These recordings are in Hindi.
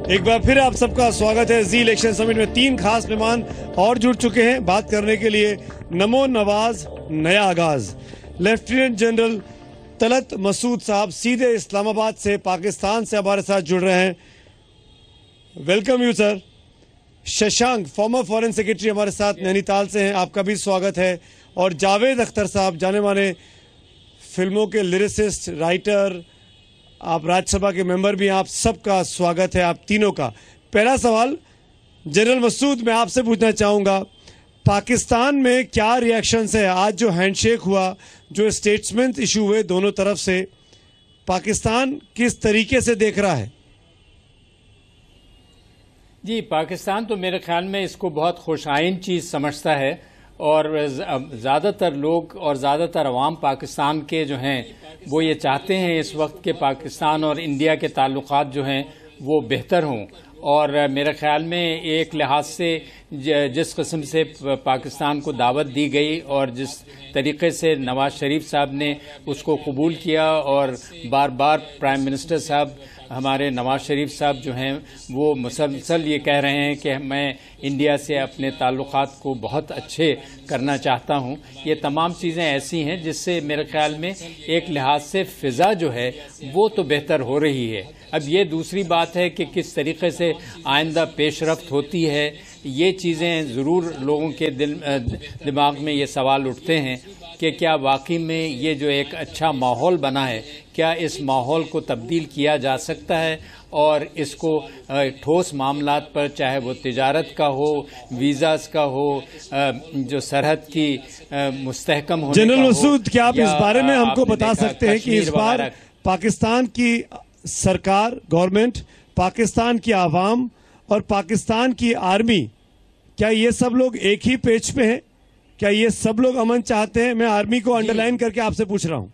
एक बार फिर आप सबका स्वागत है। जी इलेक्शन समिट में 3 खास मेहमान और जुड़ चुके हैं बात करने के लिए। नमो नवाज नया आगाज। लेफ्टिनेंट जनरल तलत मसूद साहब सीधे इस्लामाबाद से पाकिस्तान से हमारे साथ जुड़ रहे हैं। Welcome you sir. Shashank farmer foreign secretary हमारे साथ नैनीताल से हैं, आपका भी स्वागत है। और जावेद अख्तर साहब जाने माने फिल्मों के लिरिसिस्ट, राइटर, आप राज्यसभा के मेंबर भी हैं, आप सबका स्वागत है आप तीनों का। पहला सवाल जनरल मसूद मैं आपसे पूछना चाहूंगा, पाकिस्तान में क्या रिएक्शंस है आज जो हैंडशेक हुआ, जो स्टेट्समेंट इशू हुए दोनों तरफ से, पाकिस्तान किस तरीके से देख रहा है? जी, पाकिस्तान तो मेरे ख्याल में इसको बहुत खुशाइन चीज़ समझता है और ज़्यादातर लोग और ज़्यादातर अवाम पाकिस्तान के जो हैं वो ये चाहते हैं इस वक्त के पाकिस्तान और इंडिया के ताल्लुकात जो हैं वो बेहतर हों। और मेरे ख्याल में एक लिहाज से जिस किस्म से पाकिस्तान को दावत दी गई और जिस तरीके से नवाज शरीफ साहब ने उसको कबूल किया और बार बार प्राइम मिनिस्टर साहब हमारे नवाज शरीफ साहब जो हैं वो मुसलसल ये कह रहे हैं कि मैं इंडिया से अपने ताल्लुकात को बहुत अच्छे करना चाहता हूं। ये तमाम चीज़ें ऐसी हैं जिससे मेरे ख्याल में एक लिहाज से फ़िज़ा जो है वो तो बेहतर हो रही है। अब ये दूसरी बात है कि किस तरीके से आइंदा पेशरफ्त होती है, ये चीज़ें ज़रूर लोगों के दिमाग में ये सवाल उठते हैं कि क्या वाकई में ये जो एक अच्छा माहौल बना है, क्या इस माहौल को तब्दील किया जा सकता है और इसको ठोस मामलात पर, चाहे वो तिजारत का हो, वीज़ास का हो, जो सरहद की मुस्तहकम होने जनरल का मसूद, क्या आप इस बारे में हमको बता सकते हैं कि इस बार पाकिस्तान की सरकार, गवर्नमेंट, पाकिस्तान की आवाम और पाकिस्तान की आर्मी, क्या ये सब लोग एक ही पेज पे हैं? क्या ये सब लोग अमन चाहते हैं? मैं आर्मी को अंडरलाइन करके आपसे पूछ रहा हूं।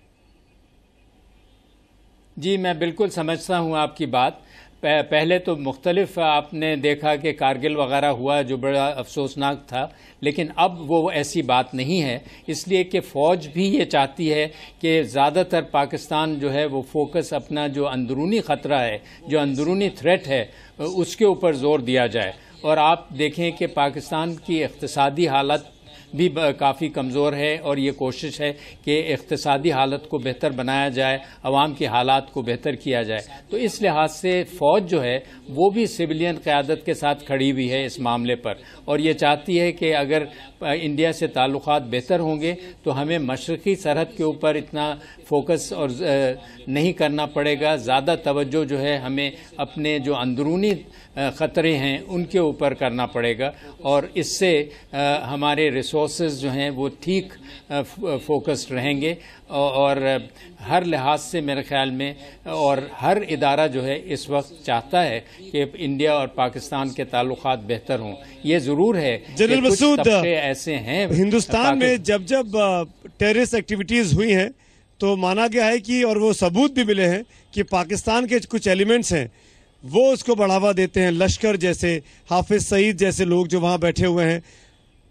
जी, मैं बिल्कुल समझता हूं आपकी बात। पहले तो मुख्तलिफ आपने देखा कि कारगिल वगैरह हुआ जो बड़ा अफसोसनाक था, लेकिन अब वो ऐसी बात नहीं है, इसलिए कि फ़ौज भी ये चाहती है कि ज़्यादातर पाकिस्तान जो है वो फोकस अपना जो अंदरूनी ख़तरा है, जो अंदरूनी थ्रेट है, उसके ऊपर ज़ोर दिया जाए। और आप देखें कि पाकिस्तान की इक़्तिसादी हालत भी काफ़ी कमज़ोर है और ये कोशिश है कि इक़्तिसादी हालत को बेहतर बनाया जाए, अवाम की हालात को बेहतर किया जाए। तो इस लिहाज से फ़ौज जो है वो भी सिविलियन क़यादत के साथ खड़ी हुई है इस मामले पर और ये चाहती है कि अगर इंडिया से ताल्लुकात बेहतर होंगे तो हमें मशरक़ी सरहद के ऊपर इतना फोकस और नहीं करना पड़ेगा। ज़्यादा तवज्जो जो है हमें अपने जो अंदरूनी ख़तरे हैं उनके ऊपर करना पड़ेगा और इससे हमारे रिसोर्सेज जो हैं वो ठीक फोकस्ड रहेंगे और हर लिहाज से मेरे ख्याल में और हर इदारा जो है इस वक्त चाहता है कि इंडिया और पाकिस्तान के ताल्लुकात बेहतर हों। ये ज़रूर है जनरल मसूद, ऐसे हैं हिंदुस्तान में जब जब टेररिस्ट एक्टिविटीज हुई हैं तो माना गया है कि, और वो सबूत भी मिले हैं कि पाकिस्तान के कुछ एलिमेंट्स हैं वो उसको बढ़ावा देते हैं। लश्कर जैसे, हाफिज सईद जैसे लोग जो वहां बैठे हुए हैं।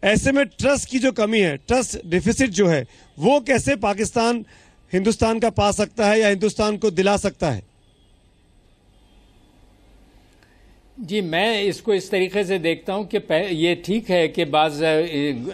ऐसे में ट्रस्ट की जो कमी है, ट्रस्ट डिफिसिट जो है, वो कैसे पाकिस्तान हिंदुस्तान का पा सकता है या हिंदुस्तान को दिला सकता है? जी, मैं इसको इस तरीके से देखता हूं कि ये ठीक है कि बाज़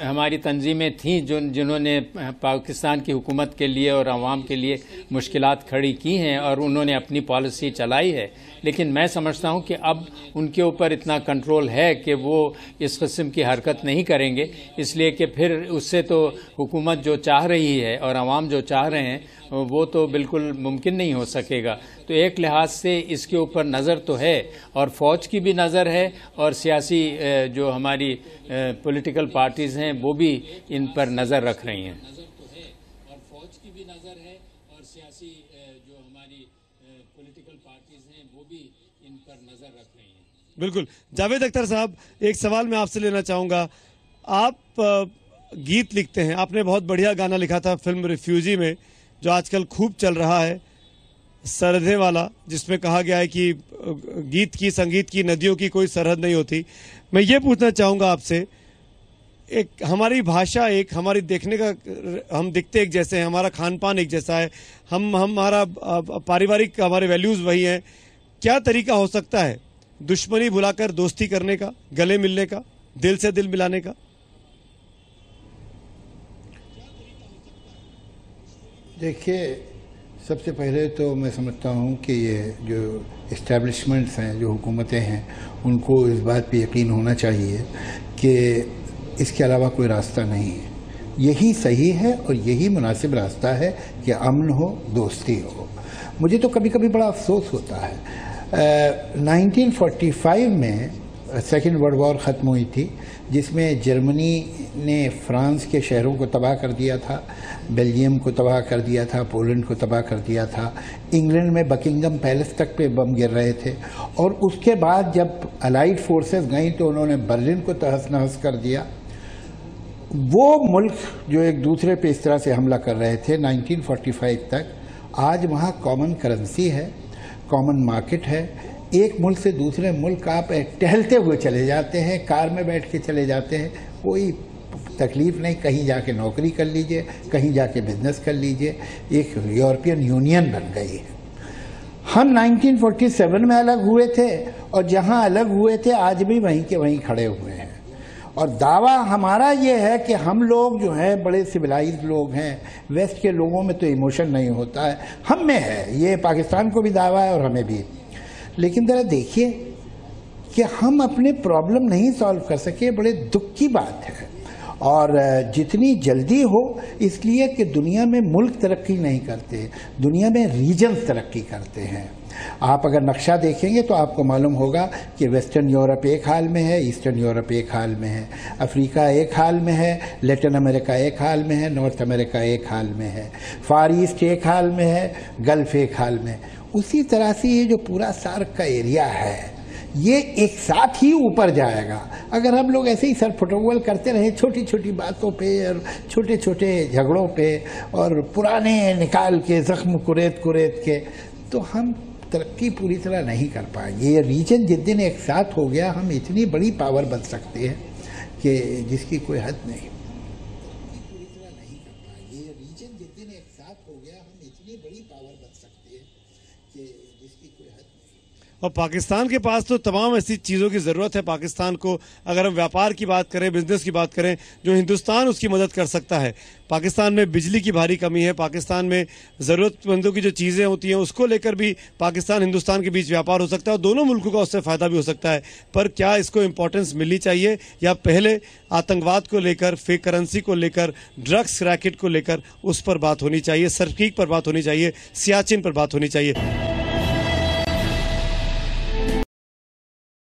हमारी तंजीमें थीं जिन्होंने पाकिस्तान की हुकूमत के लिए और आवाम के लिए मुश्किलात खड़ी की हैं और उन्होंने अपनी पॉलिसी चलाई है, लेकिन मैं समझता हूं कि अब उनके ऊपर इतना कंट्रोल है कि वो इस किस्म की हरकत नहीं करेंगे, इसलिए कि फिर उससे तो हुकूमत जो चाह रही है और आवाम जो चाह रहे हैं वो तो बिल्कुल मुमकिन नहीं हो सकेगा। तो एक लिहाज से इसके ऊपर नज़र तो है और फ़ौज की भी नज़र है और सियासी जो हमारी पॉलिटिकल पार्टीज़ हैं वो भी इन पर नज़र रख रही हैं। बिल्कुल। जावेद अख्तर साहब, एक सवाल मैं आपसे लेना चाहूँगा। आप गीत लिखते हैं, आपने बहुत बढ़िया गाना लिखा था फिल्म रिफ्यूजी में जो आजकल खूब चल रहा है, सरहदें वाला, जिसमें कहा गया है कि गीत की, संगीत की, नदियों की कोई सरहद नहीं होती। मैं ये पूछना चाहूँगा आपसे, एक हमारी भाषा, एक हमारी देखने का, हम दिखते एक जैसे हैं, हमारा खान पान एक जैसा है, हमारा पारिवारिक हमारे वैल्यूज़ वही हैं। क्या तरीका हो सकता है दुश्मनी भुलाकर दोस्ती करने का, गले मिलने का, दिल से दिल मिलाने का? देखिए, सबसे पहले तो मैं समझता हूँ कि ये जो इस्टेब्लिशमेंट्स हैं, जो हुकूमतें हैं, उनको इस बात पे यकीन होना चाहिए कि इसके अलावा कोई रास्ता नहीं है। यही सही है और यही मुनासिब रास्ता है कि अमन हो, दोस्ती हो। मुझे तो कभी कभी बड़ा अफसोस होता है, 1945 में सेकेंड वर्ल्ड वॉर ख़त्म हुई थी, जिसमें जर्मनी ने फ्रांस के शहरों को तबाह कर दिया था, बेल्जियम को तबाह कर दिया था, पोलैंड को तबाह कर दिया था, इंग्लैंड में बकिंगम पैलेस तक पे बम गिर रहे थे। और उसके बाद जब अलाइड फोर्सेस गई तो उन्होंने बर्लिन को तहस नहस कर दिया। वो मुल्क जो एक दूसरे पे इस तरह से हमला कर रहे थे 1945 तक, आज वहाँ कॉमन करेंसी है, कॉमन मार्केट है। एक मुल्क से दूसरे मुल्क आप टहलते हुए चले जाते हैं, कार में बैठ के चले जाते हैं, कोई तकलीफ नहीं। कहीं जाके नौकरी कर लीजिए, कहीं जाके बिजनेस कर लीजिए। एक यूरोपियन यूनियन बन गई है। हम 1947 में अलग हुए थे और जहां अलग हुए थे आज भी वहीं के वहीं खड़े हुए हैं। और दावा हमारा ये है कि हम लोग जो हैं बड़े सिविलाइज्ड लोग हैं। वेस्ट के लोगों में तो इमोशन नहीं होता है, हम में है। ये पाकिस्तान को भी दावा है और हमें भी। लेकिन जरा देखिए कि हम अपने प्रॉब्लम नहीं सॉल्व कर सके, बड़े दुख की बात है। और जितनी जल्दी हो, इसलिए कि दुनिया में मुल्क तरक्की नहीं करते, दुनिया में रीजन्स तरक्की करते हैं। आप अगर नक्शा देखेंगे तो आपको मालूम होगा कि वेस्टर्न यूरोप एक हाल में है, ईस्टर्न यूरोप एक हाल में है, अफ्रीका एक हाल में है, लैटिन अमेरिका एक हाल में है, नॉर्थ अमेरिका एक हाल में है, फार ईस्ट एक हाल में है, गल्फ एक हाल में। उसी तरह से ये जो पूरा सार्क का एरिया है, ये एक साथ ही ऊपर जाएगा। अगर हम लोग ऐसे ही सर फुटबॉल करते रहे छोटी छोटी बातों पे और छोटे छोटे झगड़ों पे और पुराने निकाल के जख्म कुरेद कुरेद के, तो हम तरक्की पूरी तरह नहीं कर पाएंगे। ये रीजन जिस दिन एक साथ हो गया, हम इतनी बड़ी पावर बन सकते हैं कि जिसकी कोई हद नहीं। पूरी तरह नहीं कर पाएंगे। ये रीजन जिस दिन एक साथ हो गया, हम इतनी बड़ी पावर बन सकते हैं कि जिसकी कोई हद नहीं। और पाकिस्तान के पास तो तमाम ऐसी चीज़ों की ज़रूरत है पाकिस्तान को। अगर हम व्यापार की बात करें, बिजनेस की बात करें, जो हिंदुस्तान उसकी मदद कर सकता है। पाकिस्तान में बिजली की भारी कमी है, पाकिस्तान में ज़रूरतमंदों की जो चीज़ें होती हैं उसको लेकर भी पाकिस्तान हिंदुस्तान के बीच व्यापार हो सकता है और दोनों मुल्कों का उससे फ़ायदा भी हो सकता है। पर क्या इसको इम्पोर्टेंस मिलनी चाहिए, या पहले आतंकवाद को लेकर, फेक करेंसी को लेकर, ड्रग्स रैकेट को लेकर उस पर बात होनी चाहिए, सरकीक पर बात होनी चाहिए, सियाचिन पर बात होनी चाहिए?